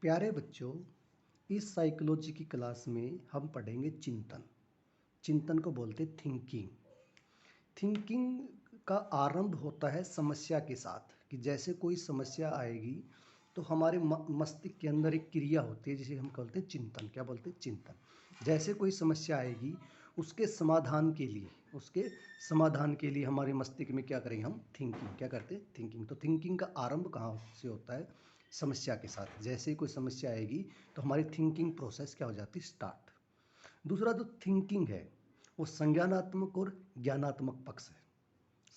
प्यारे बच्चों, इस साइकोलॉजी की क्लास में हम पढ़ेंगे चिंतन। चिंतन को बोलते थिंकिंग। थिंकिंग का आरंभ होता है समस्या के साथ, कि जैसे कोई समस्या आएगी तो हमारे मस्तिष्क के अंदर एक क्रिया होती है जिसे हम कहते हैं चिंतन। क्या बोलते हैं? चिंतन। जैसे कोई समस्या आएगी उसके समाधान के लिए हमारे मस्तिष्क में क्या करेंगे? हम थिंकिंग। क्या करते हैं? थिंकिंग। तो थिंकिंग का आरंभ कहाँ से होता है? समस्या के साथ। जैसे ही कोई समस्या आएगी तो हमारी थिंकिंग प्रोसेस क्या हो जाती है? स्टार्ट। दूसरा जो थिंकिंग है वो संज्ञानात्मक और ज्ञानात्मक पक्ष है।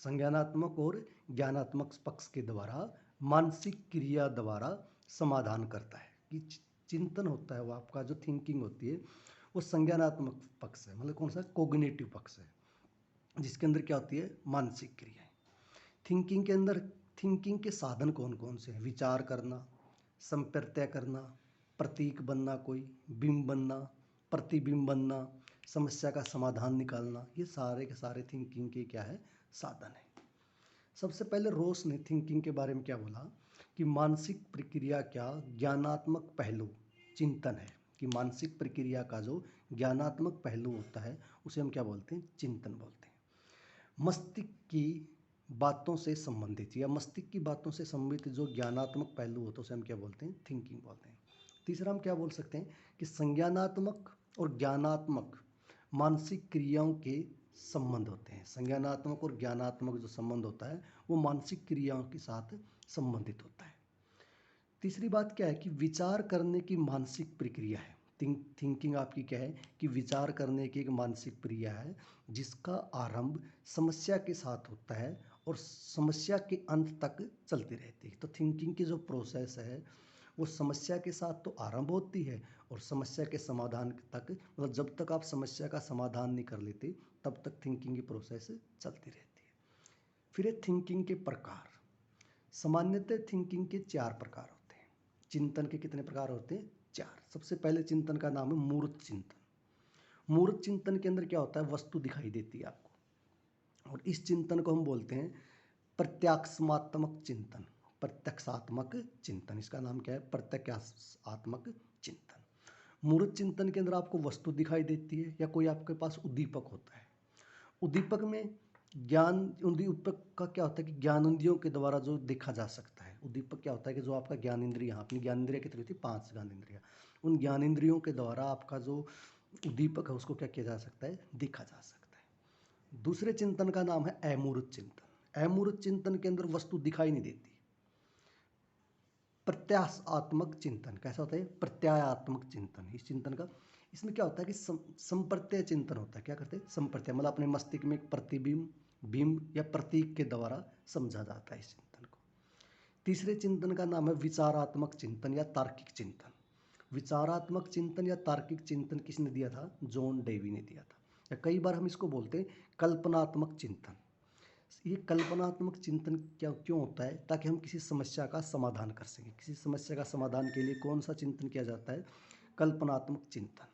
संज्ञानात्मक और ज्ञानात्मक पक्ष के द्वारा मानसिक क्रिया द्वारा समाधान करता है। कि चिंतन होता है वो आपका जो थिंकिंग होती है वो संज्ञानात्मक पक्ष है, मतलब कौन सा? कोग्निटिव पक्ष है, जिसके अंदर क्या होती है? मानसिक क्रियाएं। थिंकिंग के अंदर थिंकिंग के साधन कौन कौन से हैं? विचार करना, संप्रत्यय करना, प्रतीक बनना, कोई बिंब बनना, प्रतिबिंब बनना, समस्या का समाधान निकालना, ये सारे के सारे थिंकिंग के क्या है? साधन है। सबसे पहले रोस ने थिंकिंग के बारे में क्या बोला कि मानसिक प्रक्रिया क्या ज्ञानात्मक पहलू चिंतन है। कि मानसिक प्रक्रिया का जो ज्ञानात्मक पहलू होता है उसे हम क्या बोलते हैं? चिंतन बोलते हैं। मस्तिष्क की बातों से संबंधित या मस्तिष्क की बातों से संबंधित जो ज्ञानात्मक पहलू होता है उसे हम क्या बोलते हैं? थिंकिंग बोलते हैं। तीसरा हम क्या बोल सकते हैं कि संज्ञानात्मक और ज्ञानात्मक मानसिक क्रियाओं के संबंध होते हैं। संज्ञानात्मक और ज्ञानात्मक जो संबंध होता है वो मानसिक क्रियाओं के साथ संबंधित होता है। तीसरी बात क्या है कि विचार करने की मानसिक प्रक्रिया है। थिंकिंग आपकी क्या है? कि विचार करने की एक मानसिक प्रक्रिया है जिसका आरंभ समस्या के साथ होता है और समस्या के अंत तक चलती रहती है। तो थिंकिंग की जो प्रोसेस है वो समस्या के साथ तो आरंभ होती है और समस्या के समाधान तक, मतलब जब तक आप समस्या का समाधान नहीं कर लेते तब तक थिंकिंग की प्रोसेस चलती रहती है। फिर थिंकिंग के प्रकार। सामान्यतः थिंकिंग के 4 प्रकार होते हैं। चिंतन के कितने प्रकार होते हैं? 4। सबसे पहले चिंतन का नाम है मूर्त चिंतन। मूर्त चिंतन के अंदर क्या होता है? वस्तु दिखाई देती है आपको, और इस चिंतन को हम बोलते हैं प्रत्यात्मक चिंतन। प्रत्यक्षात्मक चिंतन, इसका नाम क्या है? प्रत्यक्षात्मक चिंतन। मूर्त चिंतन के अंदर आपको वस्तु दिखाई देती है या कोई आपके पास उद्दीपक होता है। उद्दीपक में ज्ञान, उद्दीपक का क्या होता है कि ज्ञान इंद्रियों के द्वारा जो देखा जा सकता है। उद्दीपक क्या होता है कि जो आपका ज्ञान इंद्रिया, अपनी ज्ञान इंद्रिया कितनी होती है? 5 ज्ञान इंद्रिया। उन ज्ञान इंद्रियों के द्वारा आपका जो उद्दीपक है उसको क्या किया जा सकता है? देखा जा सकता है। दूसरे चिंतन का नाम है अमूर्त चिंतन। अमूर्त चिंतन के अंदर वस्तु दिखाई नहीं देती। प्रत्यात्मक चिंतन कैसा होता है? प्रत्यात्मक चिंतन। इस चिंतन का, इसमें क्या होता है कि संप्रत्यय चिंतन होता है। क्या करते हैं? संप्रत्यय, मतलब अपने मस्तिष्क में एक प्रतिबिंब, बिंब या प्रतीक के द्वारा समझा जाता है इस चिंतन को। तीसरे चिंतन का नाम है विचारात्मक चिंतन या तार्किक चिंतन। विचारात्मक चिंतन या तार्किक चिंतन किसने दिया था? जॉन डेवी ने दिया था। या कई बार हम इसको बोलते हैं कल्पनात्मक चिंतन। ये कल्पनात्मक चिंतन क्यों होता है? ताकि हम किसी समस्या का समाधान कर सकें। किसी समस्या का समाधान के लिए कौन सा चिंतन किया जाता है? कल्पनात्मक चिंतन।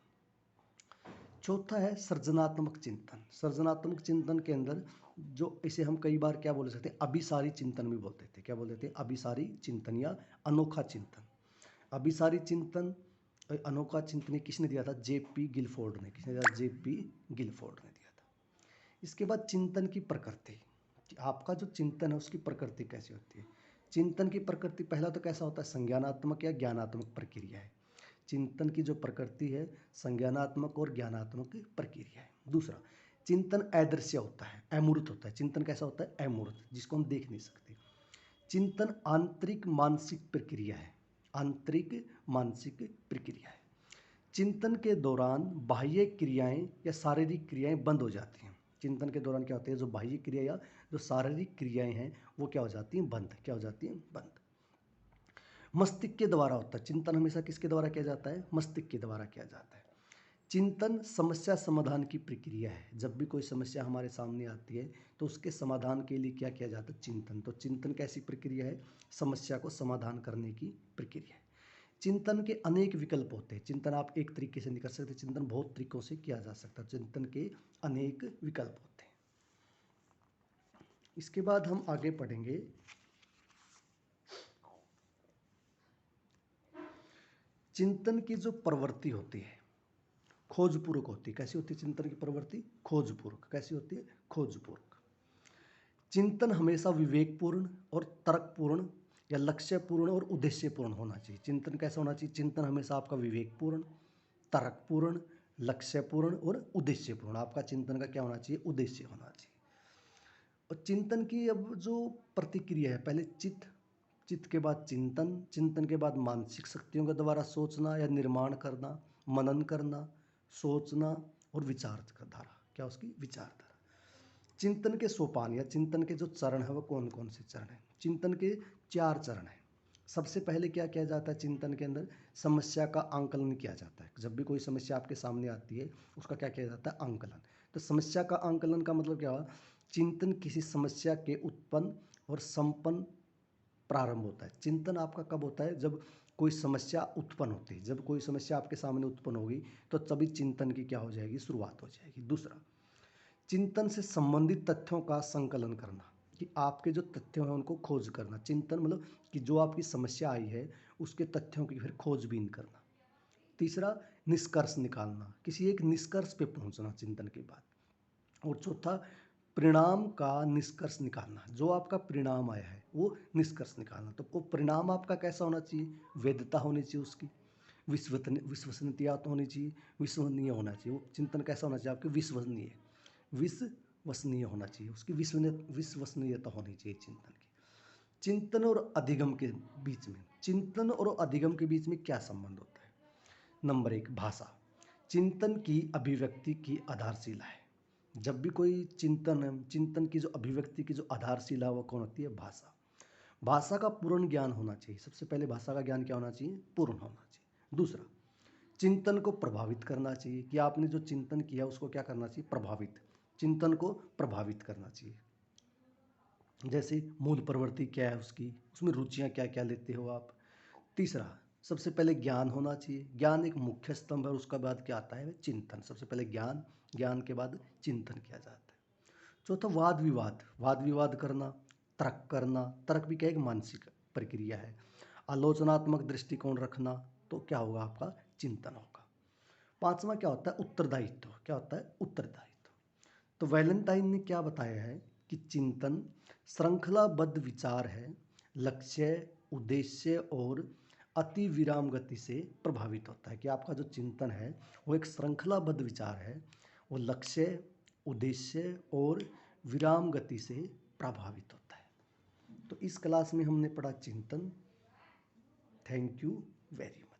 चौथा है सृजनात्मक चिंतन। सृजनात्मक चिंतन के अंदर जो, इसे हम कई बार क्या बोल सकते हैं? अभिसारी चिंतन भी बोलते थे। क्या बोलते थे? अभिसारी चिंतन या अनोखा चिंतन। अभिसारी चिंतन, अनोखा चिंतन किसने दिया था? जेपी गिलफोर्ड ने। किसने दिया? जेपी गिलफोर्ड ने दिया था। इसके बाद चिंतन की प्रकृति, कि आपका जो चिंतन है उसकी प्रकृति कैसी होती है। चिंतन की प्रकृति पहला तो कैसा होता है? संज्ञानात्मक या ज्ञानात्मक प्रक्रिया है। चिंतन की जो प्रकृति है संज्ञानात्मक और ज्ञानात्मक प्रक्रिया है। दूसरा, चिंतन अदृश्य होता है, अमूर्त होता है। चिंतन कैसा होता है? अमूर्त, जिसको हम देख नहीं सकते। चिंतन आंतरिक मानसिक प्रक्रिया है। आंतरिक मानसिक प्रक्रिया है। चिंतन के दौरान बाह्य क्रियाएं या शारीरिक क्रियाएं बंद हो जाती हैं। चिंतन के दौरान क्या होता है? जो बाह्य क्रिया या जो शारीरिक क्रियाएं हैं वो क्या हो जाती हैं? बंद। क्या हो जाती हैं? बंद। मस्तिष्क के द्वारा होता है चिंतन। हमेशा किसके द्वारा किया जाता है? मस्तिष्क के द्वारा किया जाता है। चिंतन समस्या समाधान की प्रक्रिया है। जब भी कोई समस्या हमारे सामने आती है तो उसके समाधान के लिए क्या किया जाता है? चिंतन। तो चिंतन कैसी प्रक्रिया है? समस्या को समाधान करने की प्रक्रिया है। चिंतन के अनेक विकल्प होते हैं। चिंतन आप एक तरीके से नहीं कर सकते, चिंतन बहुत तरीकों से किया जा सकता है। चिंतन के अनेक विकल्प होते हैं। इसके बाद हम आगे पढ़ेंगे चिंतन की जो प्रवृत्ति होती है खोजपूर्वक होती है। कैसी होती है चिंतन की प्रवृत्ति? खोजपूर्वक। कैसी होती है? खोजपूर्वक। चिंतन हमेशा विवेकपूर्ण और तर्कपूर्ण या लक्ष्यपूर्ण और उद्देश्यपूर्ण होना चाहिए। चिंतन कैसा होना चाहिए? चिंतन हमेशा आपका विवेकपूर्ण, तर्कपूर्ण, लक्ष्यपूर्ण और उद्देश्यपूर्ण। आपका चिंतन का क्या होना चाहिए? उद्देश्य होना चाहिए। और चिंतन की अब जो प्रतिक्रिया है, पहले चित्त, चित्त के बाद चिंतन, चिंतन के बाद मानसिक शक्तियों के द्वारा सोचना या निर्माण करना, मनन करना, सोचना और विचार धारा। क्या उसकी? विचारधारा। चिंतन के सोपान या चिंतन के जो चरण है वो कौन कौन से चरण हैं? चिंतन के 4 चरण हैं। सबसे पहले क्या किया जाता है चिंतन के अंदर? समस्या का आंकलन किया जाता है। जब भी कोई समस्या आपके सामने आती है उसका क्या किया जाता है? आंकलन। तो समस्या का आंकलन का मतलब क्या हुआ? चिंतन किसी समस्या के उत्पन्न और संपन्न प्रारंभ होता है। चिंतन आपका कब होता है? जब कोई समस्या उत्पन्न होती है। जब कोई समस्या आपके सामने उत्पन्न होगी तो तभी चिंतन की क्या हो जाएगी? शुरुआत हो जाएगी। दूसरा, चिंतन से संबंधित तथ्यों का संकलन करना, कि आपके जो तथ्य हैं उनको खोज करना। चिंतन मतलब कि जो आपकी समस्या आई है उसके तथ्यों की फिर खोजबीन करना। तीसरा, निष्कर्ष निकालना, किसी एक निष्कर्ष पे पहुंचना चिंतन के बाद। और चौथा, परिणाम का निष्कर्ष निकालना। जो आपका परिणाम आया है वो निष्कर्ष निकालना। तो वो परिणाम आपका कैसा होना चाहिए? वैधता होनी चाहिए उसकी, विश्वसनीयता होनी चाहिए, विश्वसनीय होना चाहिए। वो चिंतन कैसा होना चाहिए? आपके विश्वसनीय होना चाहिए। उसकी विश्वसनीयता होनी चाहिए चिंतन की। चिंतन और अधिगम के बीच में, चिंतन और अधिगम के बीच में क्या संबंध होता है? नंबर 1, भाषा। चिंतन की अभिव्यक्ति की आधारशिला है। जब भी कोई चिंतन है, चिंतन की जो अभिव्यक्ति की जो आधारशिला वो कौन होती है? भाषा। भाषा का पूर्ण ज्ञान होना चाहिए। सबसे पहले भाषा का ज्ञान क्या होना चाहिए? पूर्ण होना चाहिए। दूसरा, चिंतन को प्रभावित करना चाहिए, कि आपने जो चिंतन किया उसको क्या करना चाहिए? प्रभावित, चिंतन को प्रभावित करना चाहिए। जैसे मूल प्रवृत्ति क्या है उसकी, उसमें रुचियां क्या क्या लेते हो आप। तीसरा, सबसे पहले ज्ञान होना चाहिए। ज्ञान एक मुख्य स्तंभ है। उसके बाद क्या आता है? चिंतन। सबसे पहले ज्ञान, ज्ञान के बाद चिंतन किया जाता है। चौथा, वाद विवाद, वाद विवाद करना, तर्क करना। तर्क भी क्या एक मानसिक प्रक्रिया है। आलोचनात्मक दृष्टिकोण रखना, तो क्या होगा? आपका चिंतन होगा। पांचवा क्या होता है? उत्तरदायित्व। क्या होता है? उत्तरदायित्व। तो वैलेंटाइन ने क्या बताया है कि चिंतन श्रृंखलाबद्ध विचार है, लक्ष्य, उद्देश्य और अति विराम गति से प्रभावित होता है। कि आपका जो चिंतन है वो एक श्रृंखलाबद्ध विचार है, वो लक्ष्य, उद्देश्य और विराम गति से प्रभावित होता है। तो इस क्लास में हमने पढ़ा चिंतन। Thank you very much.